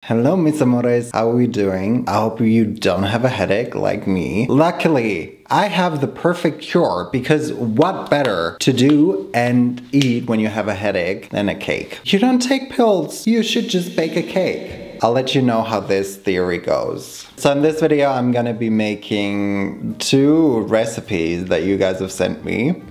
Hello, mis amores. How are we doing? I hope you don't have a headache like me. Luckily, I have the perfect cure because what better to do and eat when you have a headache than a cake? You don't take pills. You should just bake a cake. I'll let you know how this theory goes. So in this video, I'm gonna be making 2 recipes that you guys have sent me.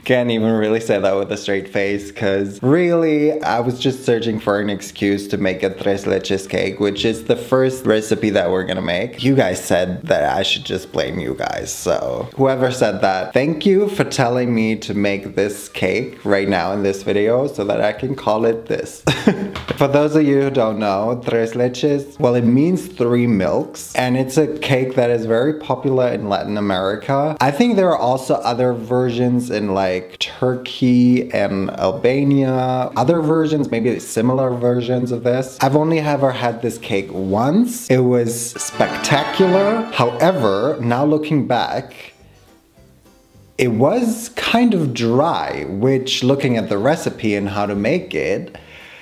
Can't even really say that with a straight face because really I was just searching for an excuse to make a tresleches cake, which is the first recipe that we're gonna make. You guys said that I should just blame you guys, so whoever said that, thank you for telling me to make this cake right now in this video so that I can call it this. For those of you who don't know, tresleches, well, it means 3 milks, and it's a cake that is very popular in Latin America. I think there are also other versions in like Turkey and Albania, other versions, maybe similar versions of this. I've only ever had this cake once. It was spectacular. However, now looking back, it was kind of dry, which looking at the recipe and how to make it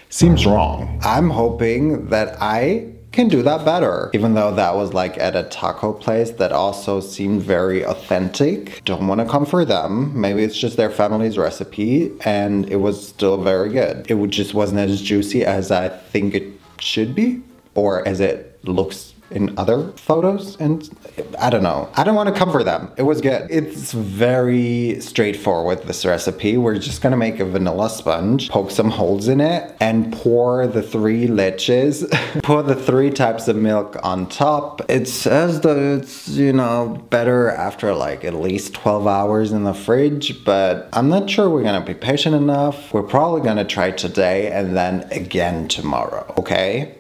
seems wrong. I'm hoping that I can do that better, even though that was like at a taco place that also seemed very authentic. Don't want to come for them. Maybe it's just their family's recipe and it was still very good. It just wasn't as juicy as I think it should be, or as it looks in other photos, and I don't know. I don't want to come for them. It was good. It's very straightforward, this recipe. We're just gonna make a vanilla sponge, poke some holes in it, and pour the 3 leches. Pour the 3 types of milk on top. It says that it's, you know, better after like at least 12 hours in the fridge, but I'm not sure we're gonna be patient enough. We're probably gonna try today and then again tomorrow, okay?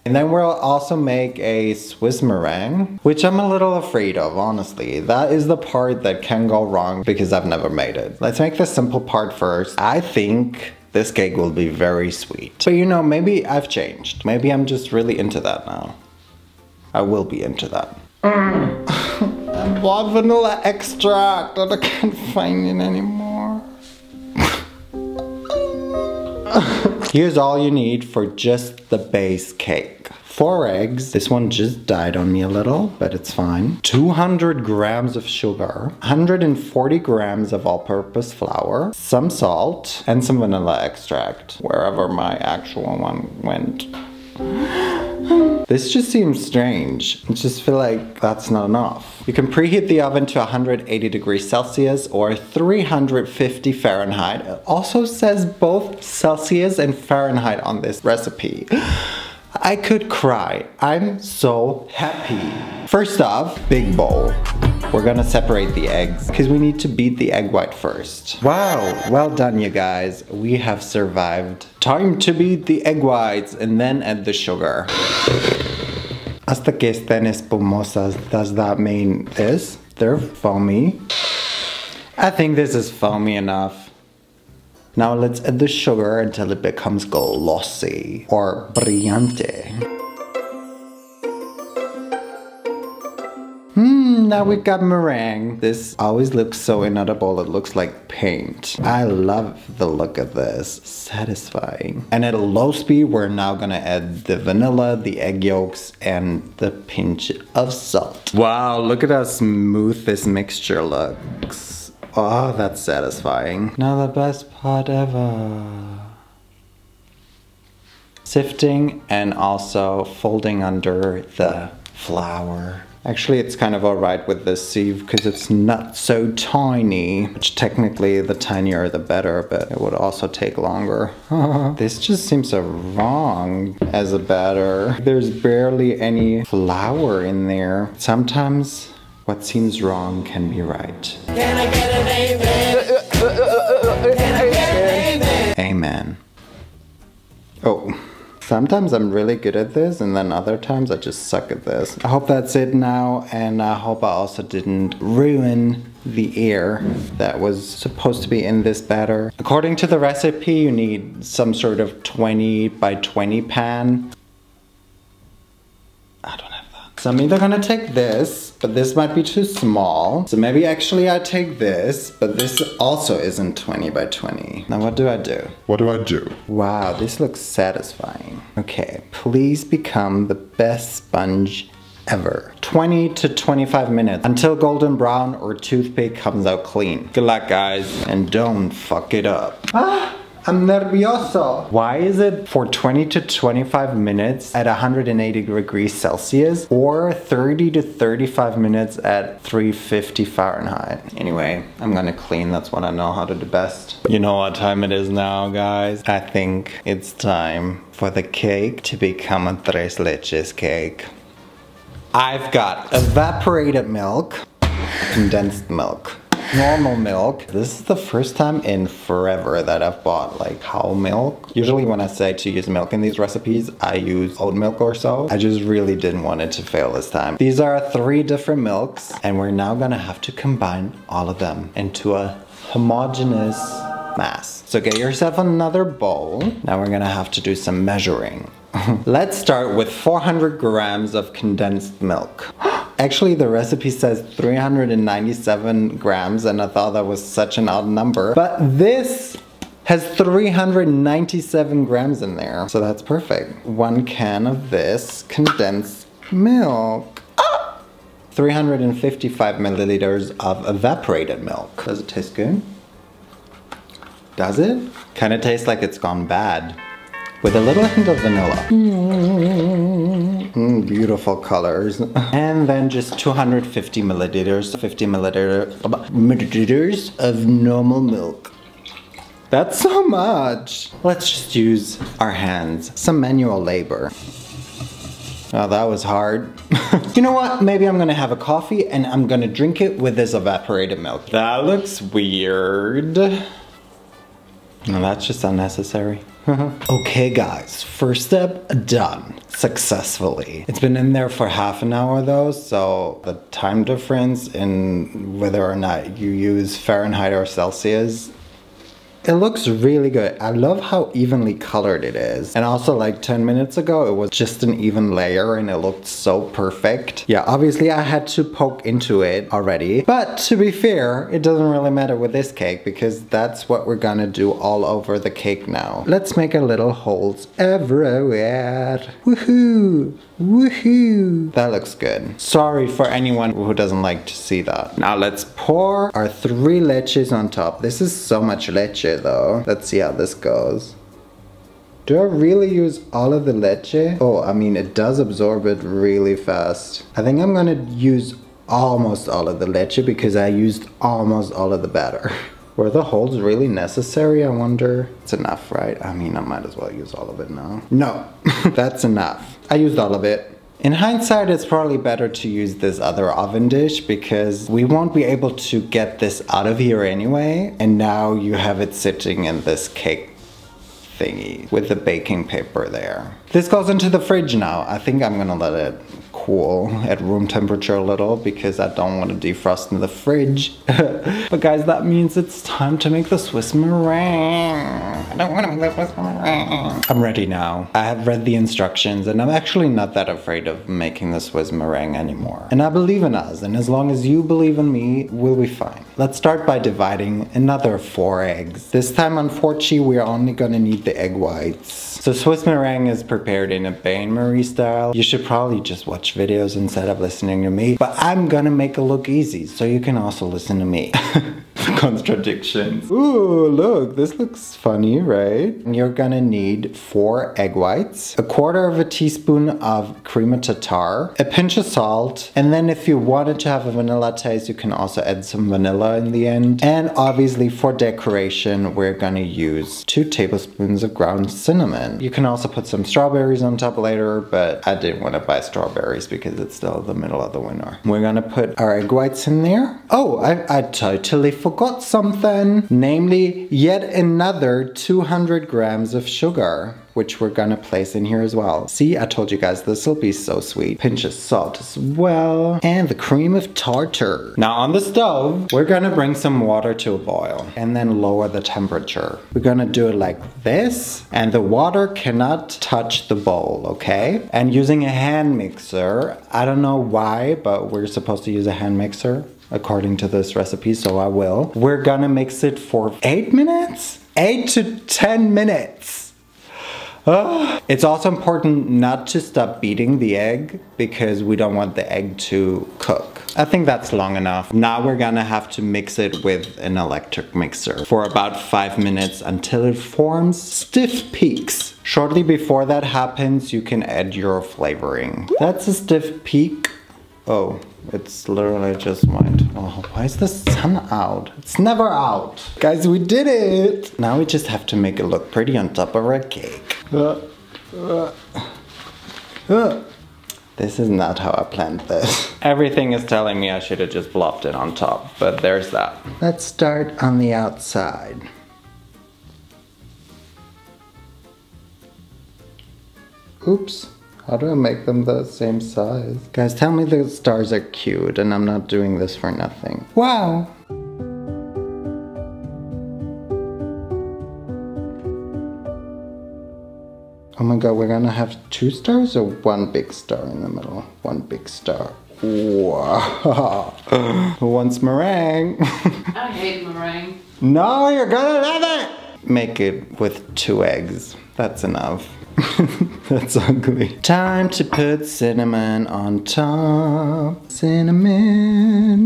And then we'll also make a Swiss meringue, which I'm a little afraid of, honestly. That is the part that can go wrong because I've never made it. Let's make the simple part first. I think this cake will be very sweet. But you know, maybe I've changed. Maybe I'm just really into that now. I will be into that. I bought vanilla extract and I can't find it anymore. Here's all you need for just the base cake. 4 eggs. This one just died on me a little, but it's fine. 200 grams of sugar. 140 grams of all-purpose flour. Some salt. And some vanilla extract. Wherever my actual one went. This just seems strange. I just feel like that's not enough. You can preheat the oven to 180 degrees Celsius or 350 Fahrenheit. It also says both Celsius and Fahrenheit on this recipe. I could cry. I'm so happy. First off, big bowl. We're gonna separate the eggs because we need to beat the egg white first. Wow, well done you guys. We have survived. Time to beat the egg whites and then add the sugar. Hasta que estén espumosas. Does that mean this? They're foamy. I think this is foamy enough. Now let's add the sugar until it becomes glossy or brillante. Now we've got meringue. This always looks so inedible, it looks like paint. I love the look of this. Satisfying. And at a low speed, we're now gonna add the vanilla, the egg yolks, and the pinch of salt. Wow, look at how smooth this mixture looks. Oh, that's satisfying. Now the best part ever. Sifting and also folding under the flour. Actually, it's kind of alright with this sieve because it's not so tiny, which technically the tinier the better, but it would also take longer. This just seems so wrong as a batter. There's barely any flour in there. Sometimes what seems wrong can be right. Can I get an amen? Can I get an amen? Amen. Oh. Sometimes I'm really good at this and then other times I just suck at this. I hope that's it now, and I hope I also didn't ruin the air that was supposed to be in this batter. According to the recipe, you need some sort of 20 by 20 pan. I don't have that. So I'm either gonna take this, but this might be too small. So maybe actually I take this, but this also isn't 20 by 20. Now what do I do? What do I do? Wow, this looks satisfying. Okay, please become the best sponge ever. 20 to 25 minutes until golden brown or toothpick comes out clean. Good luck, guys, and don't fuck it up. I'm nervioso. Why is it for 20 to 25 minutes at 180 degrees Celsius or 30 to 35 minutes at 350 Fahrenheit? Anyway, I'm gonna clean. That's what I know how to do best. You know what time it is now, guys? I think it's time for the cake to become a tresleches cake. I've got evaporated milk, condensed milk, normal milk. This is the first time in forever that I've bought like cow milk. Usually when I say to use milk in these recipes, I use oat milk or so. I just really didn't want it to fail this time. These are 3 different milks, and we're now gonna have to combine all of them into a homogeneous mass. So get yourself another bowl. Now we're gonna have to do some measuring. Let's start with 400 grams of condensed milk. Actually, the recipe says 397 grams, and I thought that was such an odd number. But this has 397 grams in there, so that's perfect. 1 can of this condensed milk. 355 milliliters of evaporated milk. Does it taste good? Does it? Kind of tastes like it's gone bad. With a little hint of vanilla. Beautiful colors. And then just 250 milliliters, 50 milliliters of normal milk. That's so much. Let's just use our hands. Some manual labor. Oh, that was hard. You know what? Maybe I'm gonna have a coffee and I'm gonna drink it with this evaporated milk. That looks weird. No, that's just unnecessary. Okay guys, first step done successfully. It's been in there for half an hour though, so the time difference in whether or not you use Fahrenheit or Celsius, it looks really good. I love how evenly colored it is. And also like 10 minutes ago, it was just an even layer and it looked so perfect. Yeah, obviously I had to poke into it already. But to be fair, it doesn't really matter with this cake because that's what we're gonna do all over the cake now. Let's make a little holes everywhere. Woohoo! Woohoo! That looks good. Sorry for anyone who doesn't like to see that. Now let's pour our 3 leches on top. This is so much leche though. Let's see how this goes. Do I really use all of the leche? Oh, I mean, it does absorb it really fast. I think I'm gonna use almost all of the leche because I used almost all of the batter. Were the holes really necessary, I wonder? It's enough, right? I mean, I might as well use all of it now. No, that's enough. I used all of it. In hindsight, it's probably better to use this other oven dish because we won't be able to get this out of here anyway. And now you have it sitting in this cake thingy with the baking paper there. This goes into the fridge now. I think I'm gonna let it cool at room temperature a little because I don't want to defrost in the fridge. But guys, that means it's time to make the Swiss meringue. I don't want to make the Swiss meringue. I'm ready now. I have read the instructions and I'm actually not that afraid of making the Swiss meringue anymore. And I believe in us, and as long as you believe in me, we'll be fine. Let's start by dividing another 4 eggs. This time, unfortunately, we're only gonna need the egg whites. So Swiss meringue is prepared in a bain-marie style. You should probably just watch videos instead of listening to me, but I'm gonna make it look easy so you can also listen to me. Contradictions. Ooh, look, this looks funny, right? You're gonna need 4 egg whites, 1/4 teaspoon of cream of tartar, a pinch of salt, and then if you wanted to have a vanilla taste, you can also add some vanilla in the end. And obviously for decoration, we're gonna use 2 tablespoons of ground cinnamon. You can also put some strawberries on top later, but I didn't want to buy strawberries because it's still the middle of the winter. We're gonna put our egg whites in there. Oh, I totally forgot something, namely yet another 200 grams of sugar. which we're gonna place in here as well. See, I told you guys this will be so sweet. Pinch of salt as well. And the cream of tartar. Now on the stove, we're gonna bring some water to a boil and then lower the temperature. We're gonna do it like this, and the water cannot touch the bowl, okay? And using a hand mixer, I don't know why, but we're supposed to use a hand mixer according to this recipe, so I will. We're gonna mix it for 8 minutes? 8 to 10 minutes. It's also important not to stop beating the egg because we don't want the egg to cook. I think that's long enough. Now we're gonna have to mix it with an electric mixer for about 5 minutes until it forms stiff peaks. Shortly before that happens, you can add your flavoring. That's a stiff peak. Oh, it's literally just white. Oh, why is the sun out? It's never out. Guys, we did it! Now we just have to make it look pretty on top of our cake. This is not how I planned this. Everything is telling me I should have just plopped it on top, but there's that. Let's start on the outside. Oops. How do I make them the same size? Guys, tell me the stars are cute and I'm not doing this for nothing. Wow! Oh my god, we're gonna have 2 stars or 1 big star in the middle? 1 big star. Wow! Who wants meringue? I hate meringue. No, you're gonna love it! Make it with 2 eggs. That's enough. That's ugly. Time to put cinnamon on top. Cinnamon.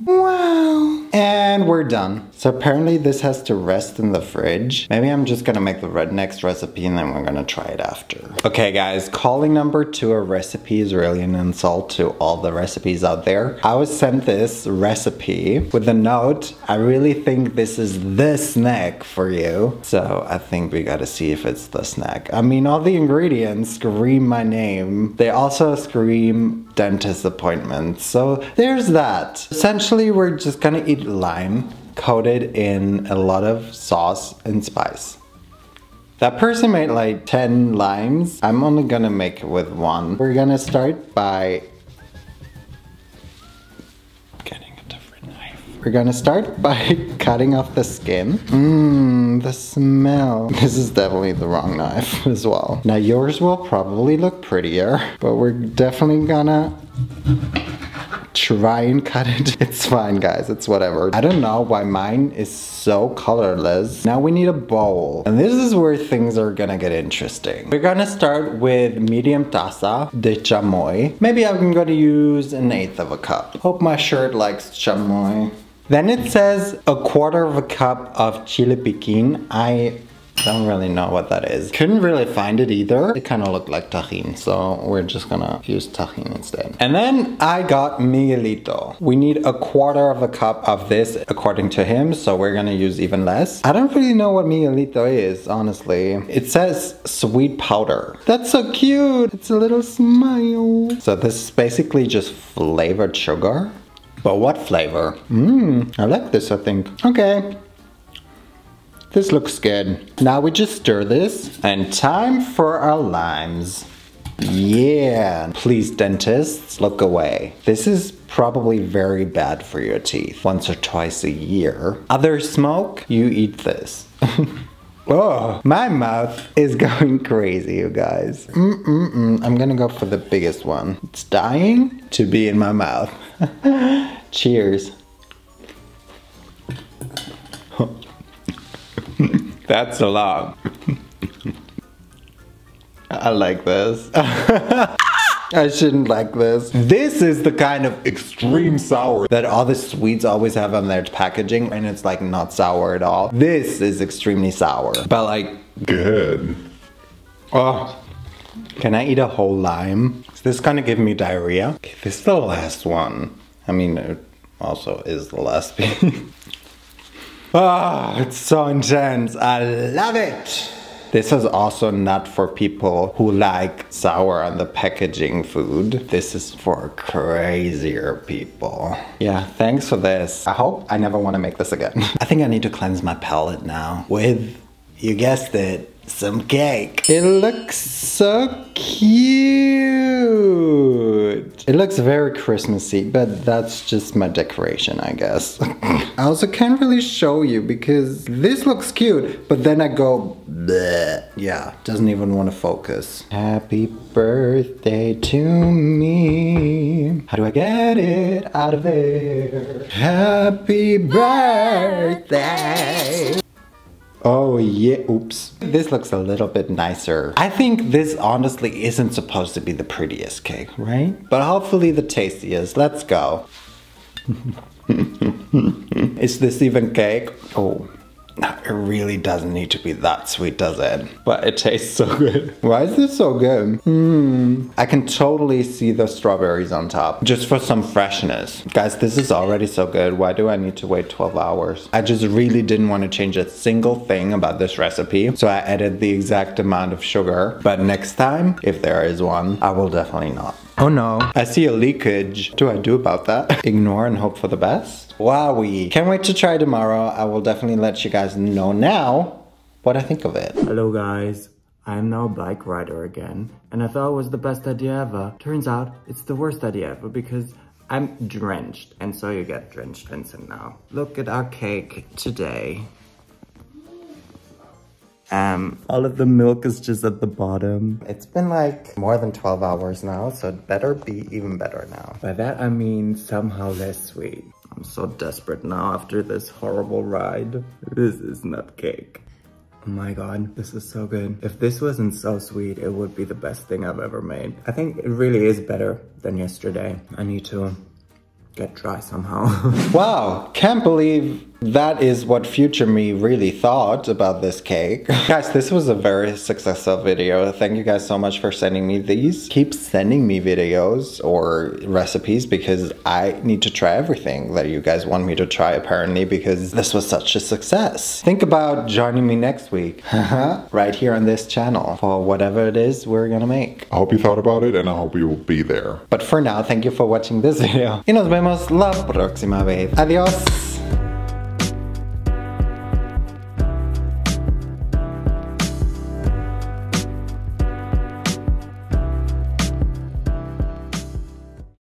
Wow. And we're done. So apparently this has to rest in the fridge. Maybe I'm just gonna make the next recipe and then we're gonna try it after. Okay guys, calling number 2 a recipe is really an insult to all the recipes out there. I was sent this recipe with a note. I really think this is the snack for you. So I think we gotta see if it's the snack. I mean, all the ingredients scream my name. They also scream dentist appointment. So there's that. Essentially, we're just gonna eat lime coated in a lot of sauce and spice. That person made like 10 limes. I'm only gonna make it with 1. We're gonna start by getting a different knife. We're gonna start by cutting off the skin. Mmm, the smell. This is definitely the wrong knife as well. Now yours will probably look prettier, but we're definitely gonna try and cut it. It's fine guys, it's whatever. I don't know why mine is so colorless. Now we need a bowl. And this is where things are gonna get interesting. We're gonna start with medium taza de chamoy. Maybe I'm gonna use 1/8 of a cup. Hope my shirt likes chamoy. Then it says 1/4 cup of chile piquin. I don't really know what that is. Couldn't really find it either. It kind of looked like tajin, so we're just gonna use tajin instead. And then I got Miguelito. We need 1/4 cup of this according to him, so we're gonna use even less. I don't really know what Miguelito is, honestly. It says sweet powder. That's so cute. It's a little smile. So this is basically just flavored sugar. But what flavor? I like this, I think. Okay. This looks good. Now we just stir this. And time for our limes. Yeah. Please, dentists, look away. This is probably very bad for your teeth. Once or twice a year. Other smoke, you eat this. Oh, my mouth is going crazy, you guys. I'm gonna go for the biggest one. It's dying to be in my mouth. Cheers. That's a lot. I like this. I shouldn't like this. This is the kind of extreme sour that all the sweets always have on their packaging, and it's like not sour at all. This is extremely sour, but like good. Oh, can I eat a whole lime? Is this gonna give me diarrhea? Okay, this is the last one. I mean, it also is the last piece. Ah, it's so intense. I love it. This is also not for people who like sour on the packaging food. This is for crazier people. Yeah, thanks for this. I hope I never want to make this again. I think I need to cleanse my palate now with, you guessed it, some cake. It looks so cute. It looks very Christmassy, but that's just my decoration, I guess. I also can't really show you because this looks cute, but then I go bleh. Yeah, doesn't even want to focus. Happy birthday to me. How do I get it out of there? Happy birthday. Oh yeah, oops. This looks a little bit nicer. I think this honestly isn't supposed to be the prettiest cake, right? But hopefully the tastiest. Let's go. Is this even cake? Oh, it really doesn't need to be that sweet, does it? But it tastes so good. Why is this so good? I can totally see the strawberries on top, just for some freshness. Guys, this is already so good. Why do I need to wait 12 hours? I just really didn't want to change a single thing about this recipe, so I added the exact amount of sugar. But next time, if there is one, I will definitely not. Oh no, I see a leakage. What do I do about that? Ignore and hope for the best? Wowee. Can't wait to try tomorrow. I will definitely let you guys know now what I think of it. Hello guys, I am now a bike rider again, and I thought it was the best idea ever. Turns out it's the worst idea ever because I'm drenched, and so you get drenched Vincent now. Look at our cake today. All of the milk is just at the bottom. It's been like more than 12 hours now, so it better be even better now. By that I mean somehow less sweet. I'm so desperate now after this horrible ride. This is not cake. Oh my god, this is so good. If this wasn't so sweet, it would be the best thing I've ever made. I think it really is better than yesterday. I need to get dry somehow. Wow, can't believe that is what future me really thought about this cake. Guys, this was a very successful video. Thank you guys so much for sending me these. Keep sending me videos or recipes because I need to try everything that you guys want me to try apparently because this was such a success. Think about joining me next week right here on this channel for whatever it is we're gonna make. I hope you thought about it and I hope you will be there. But for now, thank you for watching this video. Y nos vemos la próxima vez. Adiós.